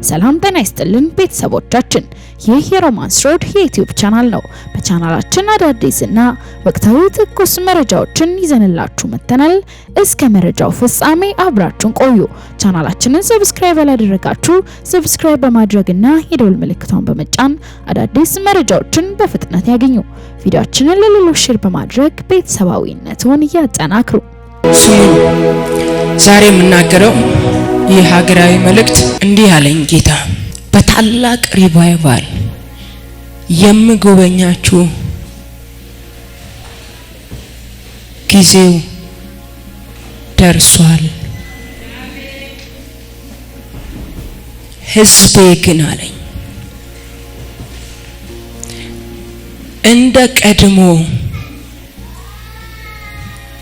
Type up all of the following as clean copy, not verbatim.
ሰላም ጤና ይስጥልን ቤተሰቦቻችን፣ ይህ የሮማንስ ሮድ የዩቲዩብ ቻናል ነው። በቻናላችን አዳዲስና ወቅታዊ ትኩስ መረጃዎችን ይዘንላችሁ መጥተናል። እስከ መረጃው ፍጻሜ አብራችሁን ቆዩ። ቻናላችንን ሰብስክራይብ ያላደረጋችሁ ሰብስክራይብ በማድረግና የደወል ምልክቷን በመጫን አዳዲስ መረጃዎችን በፍጥነት ያገኙ። ቪዲዮአችንን ለሌሎች ሼር በማድረግ ቤተሰባዊነቱን ያጠናክሩ። ዛሬ የምናገረው የሀገራዊ መልእክት እንዲህ ያለኝ ጌታ በታላቅ ሪቫይቫል የምጎበኛችሁ ጊዜው ደርሷል። ሕዝቤ ግን አለኝ እንደ ቀድሞ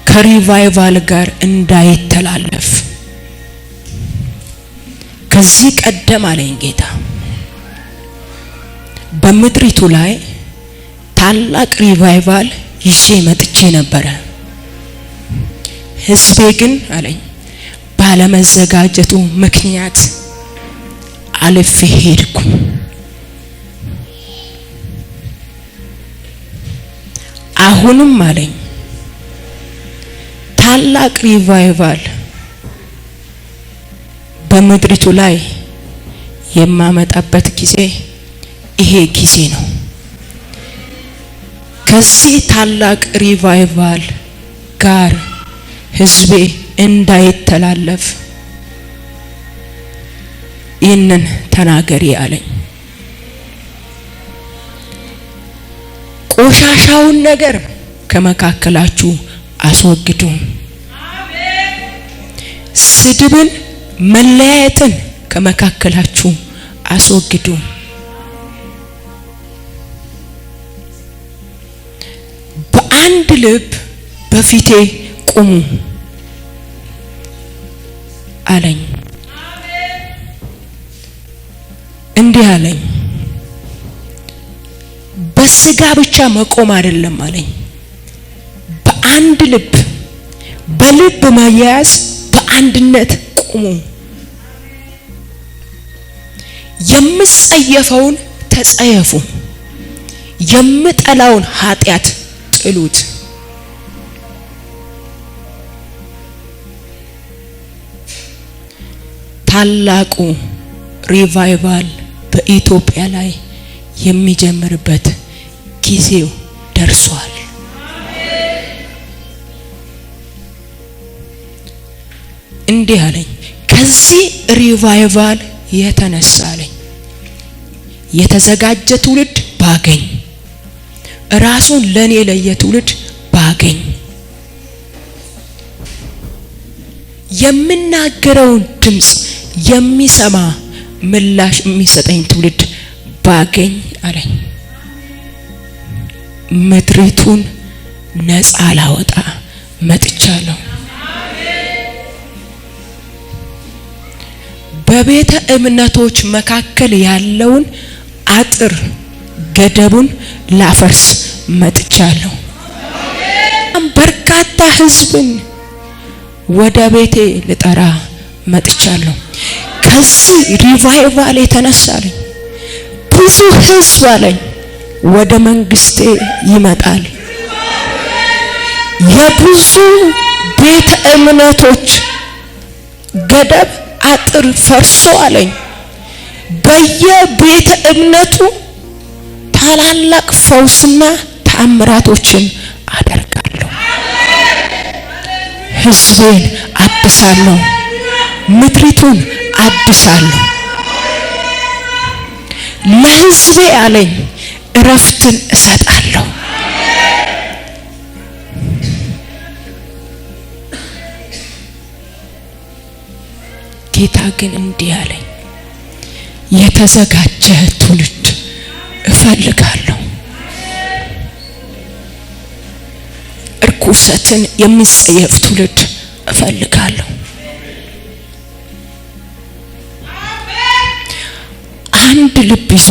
ከሪቫይቫል ጋር እንዳይተላለፍ ከዚህ ቀደም አለኝ ጌታ በምድሪቱ ላይ ታላቅ ሪቫይቫል ይዤ መጥቼ ነበረ። ሕዝቤ ግን አለኝ ባለመዘጋጀቱ ምክንያት አልፌ ሄድኩ። አሁንም አለኝ ታላቅ ሪቫይቫል በምድሪቱ ላይ የማመጣበት ጊዜ ይሄ ጊዜ ነው። ከዚህ ታላቅ ሪቫይቫል ጋር ሕዝቤ እንዳይተላለፍ ይህንን ተናገሪ አለኝ። ቆሻሻውን ነገር ከመካከላችሁ አስወግዱ። ስድብን፣ መለያየትን ከመካከላችሁ አስወግዱ። በአንድ ልብ በፊቴ ቁሙ አለኝ። እንዲህ አለኝ በስጋ ብቻ መቆም አይደለም አለኝ። በአንድ ልብ በልብ መያያዝ በአንድነት ቁሙ። የምጸየፈውን ተጸየፉ፣ የምጠላውን ኃጢአት ጥሉት። ታላቁ ሪቫይቫል በኢትዮጵያ ላይ የሚጀምርበት ጊዜው ደርሷል። እንዲህ አለኝ ከዚህ ሪቫይቫል የተነሳ አለኝ የተዘጋጀ ትውልድ ባገኝ፣ ራሱን ለኔ ለየ ትውልድ ባገኝ፣ የምናገረውን ድምጽ የሚሰማ ምላሽ የሚሰጠኝ ትውልድ ባገኝ አለኝ ምድሪቱን ነፃ ላወጣ መጥቻለሁ። በቤተ እምነቶች መካከል ያለውን አጥር ገደቡን ላፈርስ መጥቻለሁ። በርካታ ሕዝብን ወደ ቤቴ ልጠራ መጥቻለሁ። ከዚህ ሪቫይቫል የተነሳ አለኝ ብዙ ሕዝብ አለኝ ወደ መንግስቴ ይመጣል። የብዙ ቤተ እምነቶች ገደብ አጥር ፈርሶ አለኝ በየቤተ እምነቱ ታላላቅ ፈውስና ተአምራቶችን አደርጋለሁ። ሕዝቤን አድሳለሁ፣ ምድሪቱን አድሳለሁ። ለሕዝቤ አለኝ እረፍትን እሰጣለሁ። ጌታ ግን እንዲህ አለኝ የተዘጋጀ ትውልድ እፈልጋለሁ። እርኩሰትን የሚጸየፍ ትውልድ እፈልጋለሁ። አንድ ልብ ይዞ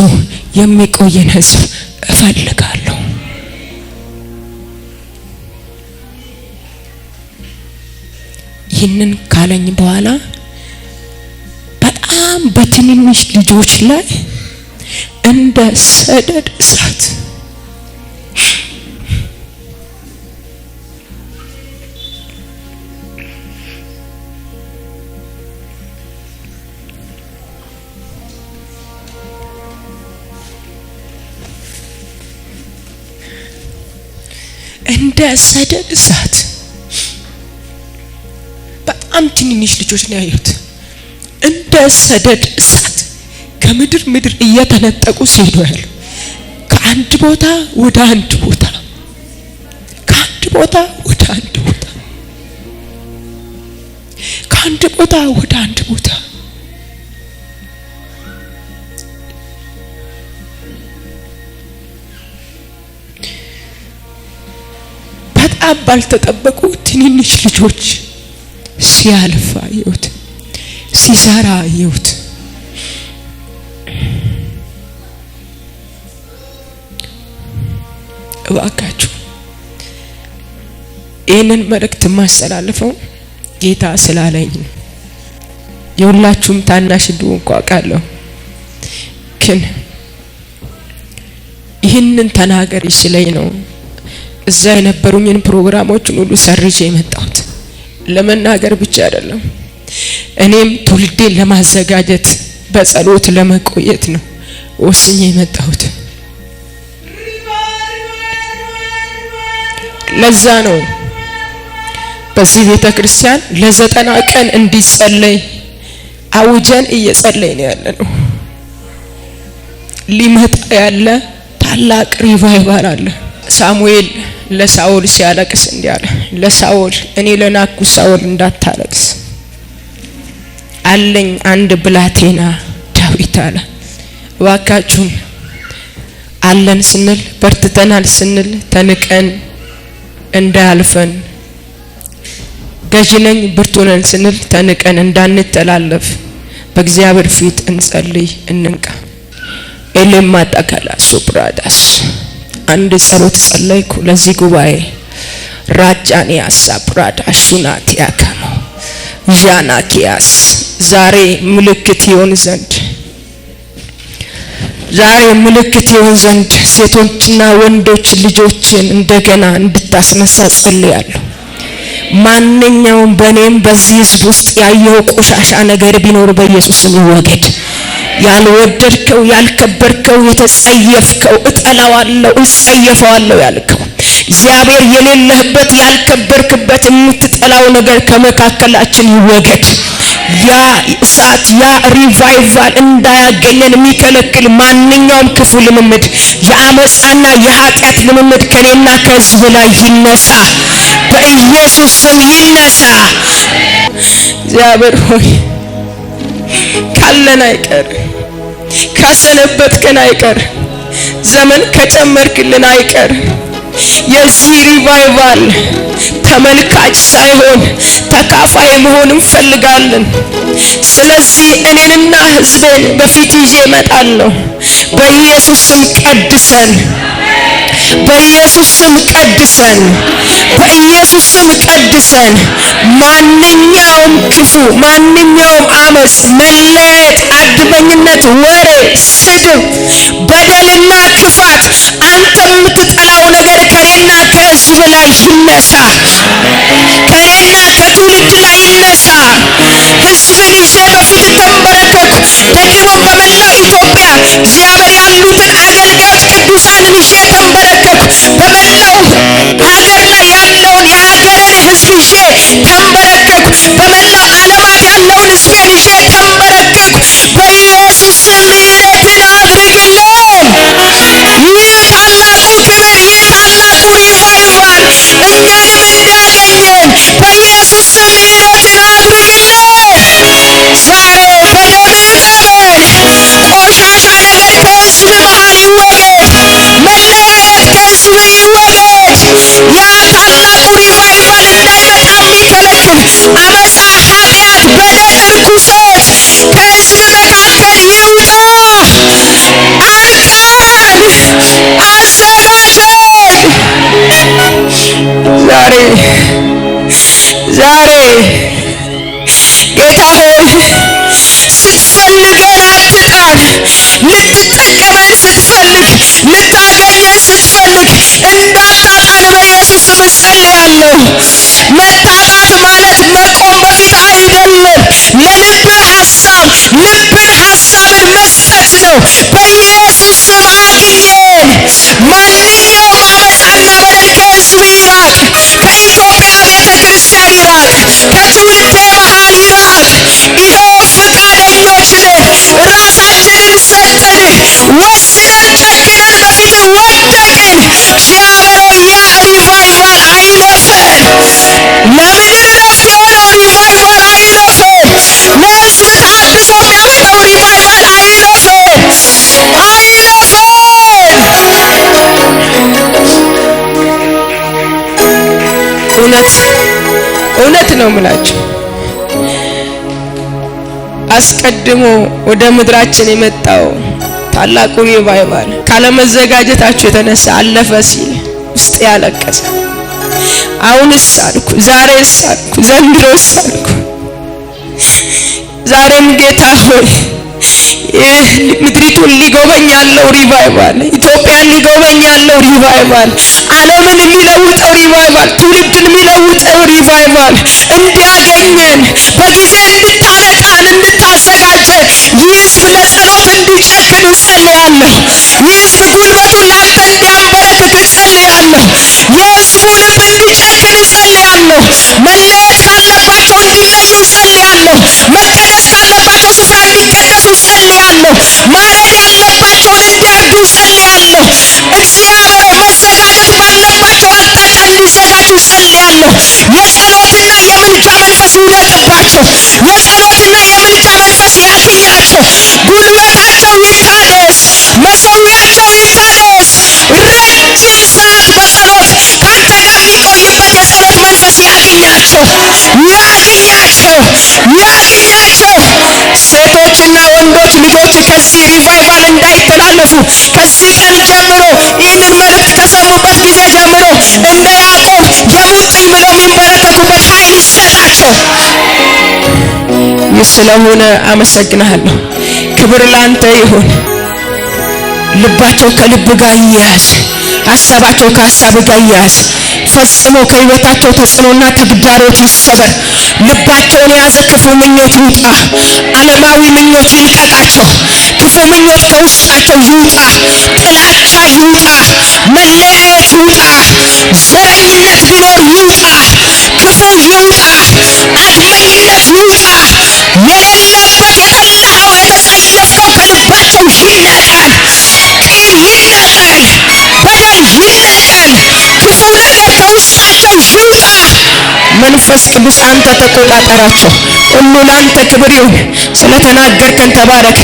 የሚቆየን ሕዝብ እፈልጋለሁ። ይህንን ካለኝ በኋላ በጣም በትንንሽ ልጆች ላይ እንደ ሰደድ እሳት በጣም ትንንሽ ልጆች ነው ያዩት። እንደ ሰደድ እሳት ከምድር እየተነጠቁ ሲሄዱ ያሉ ከአንድ ቦታ ወደ አንድ ቦታ ከአንድ ቦታ ወደ አንድ ቦታ ከአንድ ቦታ ወደ አንድ ቦታ በጣም ባልተጠበቁ ትንንሽ ልጆች ሲያልፍ አየሁት፣ ሲሰራ አየሁት። እባካችሁ ይህንን መልእክት ማስተላልፈው ጌታ ስላለኝ ነው። የሁላችሁም ታናሽ እንደሆንኩ አውቃለሁ፣ ግን ይህንን ተናገሪ ሲለኝ ነው እዛ የነበሩኝን ፕሮግራሞችን ሁሉ ሰርዤ የመጣሁት። ለመናገር ብቻ አይደለም፣ እኔም ትውልዴን ለማዘጋጀት በጸሎት ለመቆየት ነው ወስኜ የመጣሁት። ለዛ ነው በዚህ ቤተ ክርስቲያን ለ90 ቀን እንዲጸለይ አውጀን እየጸለይን ያለነው። ሊመጣ ያለ ታላቅ ሪቫይቫል አለ። ሳሙኤል ለሳኦል ሲያለቅስ እንዲህ አለ፣ ለሳኦል እኔ ለናኩ ሳኦል እንዳታለቅስ አለኝ አንድ ብላቴና ዳዊት አለ። እባካችሁን አለን ስንል በርትተናል ስንል ተንቀን እንዳያልፈን፣ ገዢ ነኝ ብርቱ ነን ስንል ተንቀን እንዳንተላለፍ በእግዚአብሔር ፊት እንጸልይ፣ እንንቃ። ኤሌማ ጠቀላ ሱፕራዳስ አንድ ጸሎት ጸለይኩ ለዚህ ጉባኤ። ራጃኒያስ አፕራዳሹናት ያከሙ ዣናኪያስ ዛሬ ምልክት ይሆን ዘንድ ሴቶችና ወንዶች ልጆችን እንደገና እንድታስነሳ ጸልያለሁ። ማንኛውም በእኔም በዚህ ሕዝብ ውስጥ ያየው ቆሻሻ ነገር ቢኖር በኢየሱስ ስም ይወገድ። ያልወደድከው፣ ያልከበርከው፣ የተጸየፍከው፣ እጸየፈዋለሁ ያልከው እግዚአብሔር የሌለህበት ያልከበርክበት የምትጠላው ነገር ከመካከላችን ይወገድ። ያ እሳት፣ ያ ሪቫይቫል እንዳያገኘን የሚከለክል ማንኛውም ክፉ ልምምድ፣ የአመፃና የኃጢአት ልምምድ ከኔና ከህዝብ ላይ ይነሳ፣ በኢየሱስ ስም ይነሳ። እግዚአብሔር ሆይ ካለን አይቀር፣ ካሰነበትከን አይቀር፣ ዘመን ከጨመርክልን አይቀር የዚህ ሪቫይቫል ተመልካች ሳይሆን ተካፋይ መሆን እንፈልጋለን። ስለዚህ እኔንና ህዝቤን በፊት ይዤ እመጣለሁ። በኢየሱስ ስም ቀድሰን፣ በኢየሱስ ስም ቀድሰን፣ በኢየሱስ ስም ቀድሰን። ማንኛውም ክፉ፣ ማንኛውም አመጽ፣ መለየት፣ አድመኝነት፣ ወሬ፣ ስድብ፣ በደልና ክፋት፣ አንተ የምትጠላው ነገር ከኔና ከህዝብ ላይ ይነሳ፣ ከኔና ከትውልድ ላይ ይነሳ። ህዝብን ይዤ በፊት ተንበረከኩ። ደግሞም በመላው ኢትዮጵያ እግዚአብሔር ያሉትን አገልጋዮች ቅዱሳንን ይዤ ተንበረከኩ። በመላው ሀገር ላይ ያለውን የሀገርን ህዝብ ይዤ ተንበረከኩ። በመላው ዓለማት ያለውን ህዝቤን ይዤ ተንበረከኩ። በኢየሱስ ስም ምሕረትን አድርግልን። ይህ ታላቁ ክብር፣ ይህ ታላቁ ሪቫይቫል እኛንም እንዳገኘን በኢየሱስ ስም ምሕረትን አድርግልን። ዛሬ በደምህ እጠበን። ቆሻሻ ነገር ከህዝብ መሃል ይወገድ። መለያየት ከህዝብ ይወገድ። ያ ታላቁ ሪቫይቫል እንዳይመጣ የሚከለክል አመፃ፣ ኃጢአት፣ በደል፣ እርኩሰት ከህዝብ መካከል ይውጣ። በኢየሱስ ስም አግኘን። ማንኛውም አመፃና በደል ከህዝብ ይራቅ፣ ከኢትዮጵያ ቤተ ክርስቲያን ይራቅ፣ ከትውልድ መሃል ይራቅ። ይኸው ፈቃደኞች ነን። ራሳችንን ሰጠን፣ ወስነን ጨክነን በፊት ወደቅን። እግዚአብሔር ሆይ ያ ሪቫይቫል አይለፈን። ለምድር ረፍት የሆነው ሪቫይቫል አይለፈን። ለህዝብ ታድሶ የሚያመጣው ሪቫይቫል አይለፈን፣ አይለፈን። እውነት ነው የምላችሁ። አስቀድሞ ወደ ምድራችን የመጣው ታላቁ ሪቫይቫል ካለመዘጋጀታችሁ የተነሳ አለፈ ሲል ውስጥ ያለቀሰ፣ አሁንስ አልኩ፣ ዛሬስ አልኩ፣ ዘንድሮስ አልኩ። ዛሬም ጌታ ሆይ ምድሪቱን ሊጎበኝ ያለው ሪቫይቫል፣ ኢትዮጵያን ሊጎበኝ ያለው ሪቫይቫል፣ ዓለምን የሚለውጠው ሪቫይቫል፣ ትውልድን የሚለውጠው ሪቫይቫል እንዲያገኘን በጊዜ እንድታነቃን እንድታዘጋጀን ይህ ሕዝብ ለጸሎት እንዲጨክን እጸልያለሁ። ይህ ሕዝብ ጉልበቱን ላንተ እንዲያንበረክክ እጸልያለሁ። የሕዝቡ ልብ እንዲጨክን እጸልያለሁ። መለየት ካለባቸው እንዲለዩ እጸልያለሁ። መቀደስ ካለባቸው ስፍራ እንዲቀደሱ እጸልያለሁ። ማረግ ያለባቸውን እንዲያርዱ እጸልያለሁ። እግዚአብሔር መዘጋጀት ባለባቸው አቅጣጫ እንዲዘጋጁ እጸልያለሁ። የጸሎትና የምልጃ መንፈስ ይውደቅባቸው። የጸሎትና የምልጃ መንፈስ ያግኛቸው። ጉልበታቸው ይታደስ፣ መሠዊያቸው ይታደስ። ረጅም ሰዓት በጸሎት ከአንተ ጋር የሚቆዩበት የጸሎት መንፈስ ያግኛቸው፣ ያግኛቸው፣ ያግኛቸው። ሴቶችና ወንዶች ልጆች ከዚህ ሪቫይቫል እንዳይተላለፉ ከዚህ ቀን ጀምሮ ይህንን መልእክት ከሰሙበት ጊዜ ጀምሮ እንደ ያዕቆብ የሙጥኝ ብለው የሚንበረከኩበት ኃይል ይሰጣቸው። ይህ ስለሆነ አመሰግናለሁ። ክብር ላንተ ይሁን። ልባቸው ከልብ ጋር ይያዝ፣ ሀሳባቸው ከሀሳብ ጋር ይያዝ። ፈጽሞ ከህይወታቸው ተጽዕኖና ተግዳሮት ይሰበር። ልባቸውን የያዘ ክፉ ምኞት ይውጣ። ዓለማዊ ምኞት ይልቀቃቸው። ክፉ ምኞት ከውስጣቸው ይውጣ። ጥላቻ ይውጣ። መለያየት ይውጣ። ዘረኝነት ቢኖር ይውጣ። ክፉ ይውጣ። አድመኝነት ይውጣ። የሌለበት የጠላኸው የተጸየፍከው ከልባቸው ይነቀል። ቂም ይነቀል። በደል ይነቀል። ክፉ ነገር ከውስጣቸው ይውጣ። መንፈስ ቅዱስ አንተ ተቆጣጠራቸው። ሁሉ ላንተ ክብር ይሁን። ስለተናገርከን ተባረክ።